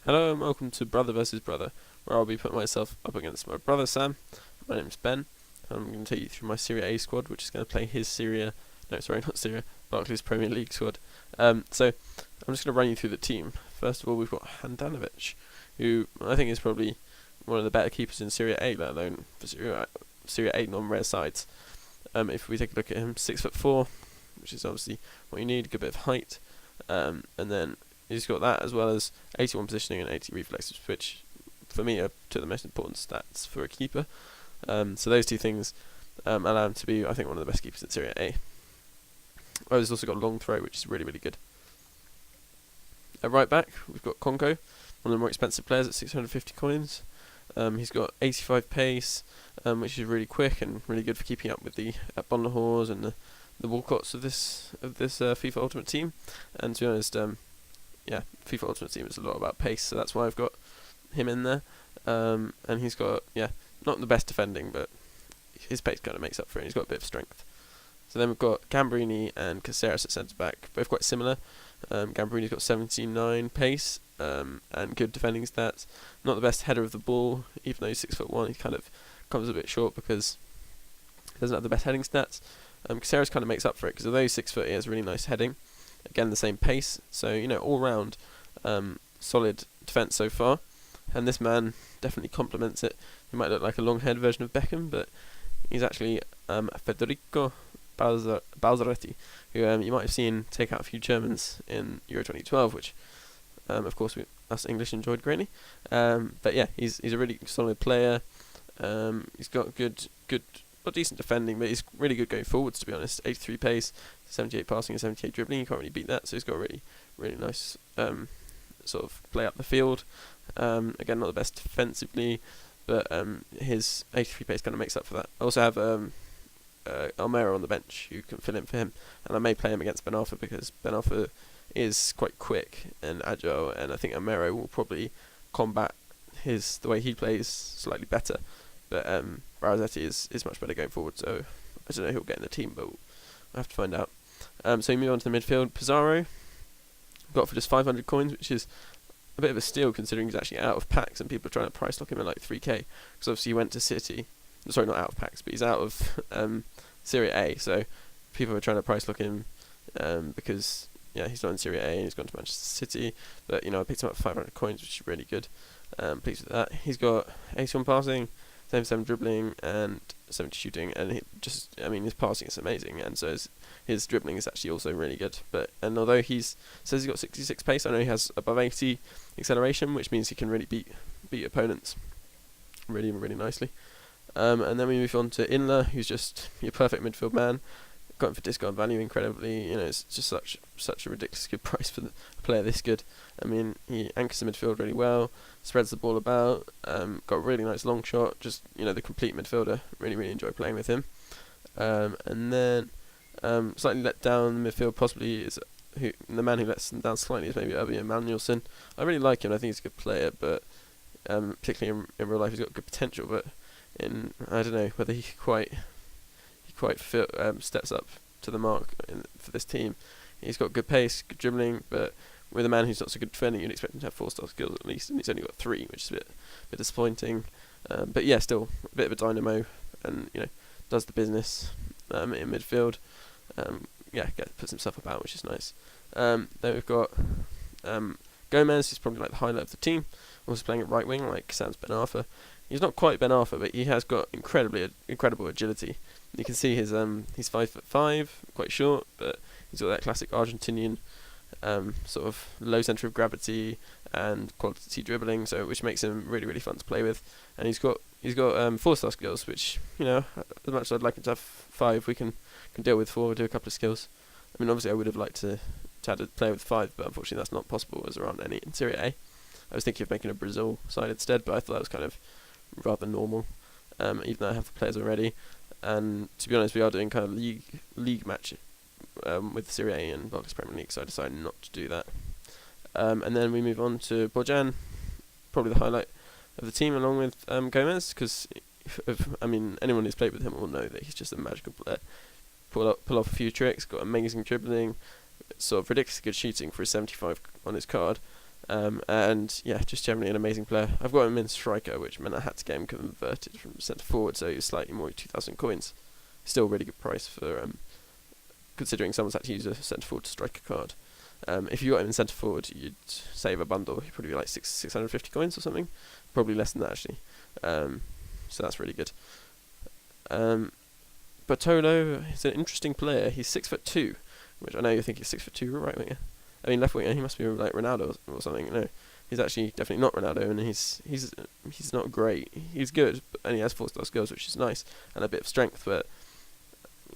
Hello and welcome to Brother vs Brother, where I'll be putting myself up against my brother Sam. My name's Ben, and I'm going to take you through my Serie A squad, which is going to play his Barclays Premier League squad. So I'm just going to run you through the team. First of all, we've got Handanovic, who I think is probably one of the better keepers in Serie A, let alone for Serie A non-rare sides. If we take a look at him, 6'4", which is obviously what you need, a good bit of height, and then he's got that as well as 81 positioning and 80 reflexes, which for me are two of the most important stats for a keeper. So those two things allow him to be, I think, one of the best keepers in Serie A. Oh, he's also got long throw, which is really, really good. At right back, we've got Conco, one of the more expensive players at 650 coins. He's got 85 pace, which is really quick and really good for keeping up with the Bonlahors and the Walcotts of this FIFA Ultimate Team. And to be honest, FIFA Ultimate Team is a lot about pace, so that's why I've got him in there. And he's got, not the best defending, but his pace kind of makes up for it. He's got a bit of strength. So then we've got Gambrini and Caceres at centre back, both quite similar. Gambrini's got 79 pace and good defending stats. Not the best header of the ball, even though he's 6'1". He kind of comes a bit short because he doesn't have the best heading stats. Caceres kind of makes up for it because although he's 6 foot, he has really nice heading. Again, the same pace, so all round solid defence so far. And this man definitely complements it. He might look like a long-haired version of Beckham, but he's actually Federico Balzaretti, who you might have seen take out a few Germans in Euro 2012, which of course us English enjoyed greatly. But yeah, he's a really solid player. He's got not decent defending, but he's really good going forwards, to be honest. 83 pace, 78 passing and 78 dribbling. You can't really beat that, so he's got a really, really nice sort of play up the field. Again, not the best defensively, but his 83 pace kind of makes up for that. I also have Almero on the bench who can fill in for him, and I may play him against Ben Arfa because Ben Arfa is quite quick and agile, and I think Almero will probably combat the way he plays slightly better. But Barazetti is much better going forward, so I don't know who'll get in the team, but we'll have to find out. So we move on to the midfield. Pizarro got for just 500 coins, which is a bit of a steal considering he's actually out of packs and people are trying to price lock him at like 3k. Because obviously he went to City. Sorry, not out of packs, but he's out of Serie A, so people are trying to price lock him because he's not in Serie A and he's gone to Manchester City. But I picked him up for 500 coins, which is really good. Pleased with that. He's got 81 passing, 77 dribbling and 70 shooting, and his passing is amazing, and so his dribbling is actually also really good. And although says he's got 66 pace, I know he has above 80 acceleration, which means he can really beat opponents really, really nicely. And then we move on to Inler, who's just your perfect midfield man. Got him for discount value incredibly. It's just such a ridiculous good price for a player this good. He anchors the midfield really well, spreads the ball about, got a really nice long shot, just the complete midfielder. Really, really enjoy playing with him. And then slightly let down the midfield possibly is the man who lets them down slightly is maybe Urban Manuelson. I really like him. I think he's a good player, but particularly in real life he's got good potential. But I don't know whether he quite steps up to the mark for this team. He's got good pace, good dribbling, but with a man who's not so good defending, you'd expect him to have 4-star skills at least, and he's only got 3, which is a bit disappointing. But yeah, still a bit of a dynamo, and does the business in midfield. Puts himself about, which is nice. Then we've got Gomez, who's probably like the highlight of the team. Also playing at right wing, like Sam's Ben Arfa. He's not quite Ben Arfa, but he has got incredible agility. You can see he's 5'5", quite short, but he's got that classic Argentinian sort of low centre of gravity and quality dribbling, which makes him really, really fun to play with. And he's got 4-star skills, which as much as I'd like him to have 5, we can deal with 4. Do a couple of skills. Obviously I would have liked to have a player with 5, but unfortunately that's not possible as there aren't any in Serie A. I was thinking of making a Brazil side instead, but I thought that was kind of rather normal, even though I have the players already. And to be honest, we are doing kind of league match with Serie A and Barclays Premier League, so I decided not to do that. And then we move on to Bojan, probably the highlight of the team, along with Gomez, because anyone who's played with him will know that he's just a magical player. Pull off a few tricks, got amazing dribbling, sort of ridiculously good shooting for a 75 on his card. And yeah, just generally an amazing player. I've got him in striker, which meant I had to get him converted from centre forward, so he was slightly more 2,000 coins. Still a really good price for considering someone's had to use a centre forward striker card. If you got him in centre forward, you'd save a bundle. You'd probably be like 650 coins or something, probably less than that actually. So that's really good. Bartolo is an interesting player. He's 6'2", which I know you think he's 6'2", right winger. I mean left winger. He must be like Ronaldo or something. No, he's actually definitely not Ronaldo, and he's not great. He's good, and he has 4-star skills, which is nice, and a bit of strength. But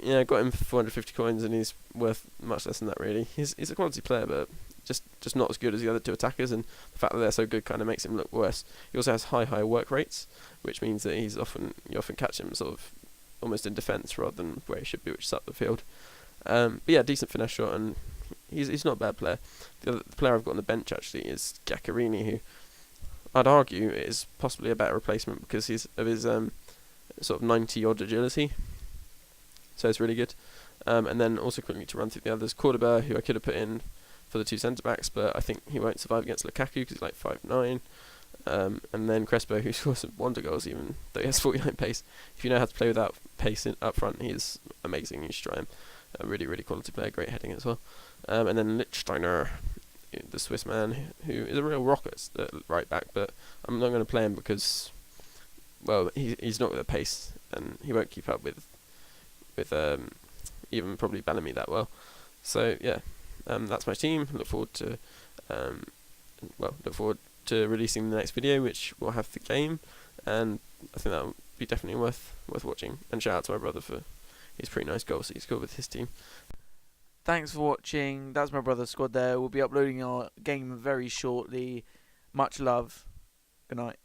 yeah, I got him for 450 coins, and he's worth much less than that really. He's a quality player, but just not as good as the other two attackers, and the fact that they're so good kind of makes him look worse. He also has high work rates, which means that you often catch him sort of almost in defence rather than where he should be, which is up the field. But yeah, decent finesse shot, and he's not a bad player. The player I've got on the bench actually is Giaccherini, who I'd argue is possibly a better replacement because of his sort of 90-odd agility. So it's really good. And then also quickly to run through the others, Cordoba, who I could have put in for the two centre-backs, but I think he won't survive against Lukaku because he's like 5'9". And then Crespo, who scores some wonder goals even though he has 49 pace. If you know how to play without pace up front, he is amazing. You should try him. A really quality player, great heading as well. And then Lichtsteiner, the Swiss man, who is a real rocket at right back, but I'm not going to play him because, well, he's not with the pace, and he won't keep up with even probably Bellamy that well. So yeah, that's my team. Look forward to releasing the next video, which will have the game, and I think that will be definitely worth watching. And shout out to my brother for his pretty nice goals that he scored with his team. Thanks for watching. That's my brother's squad there. We'll be uploading our game very shortly. Much love. Good night.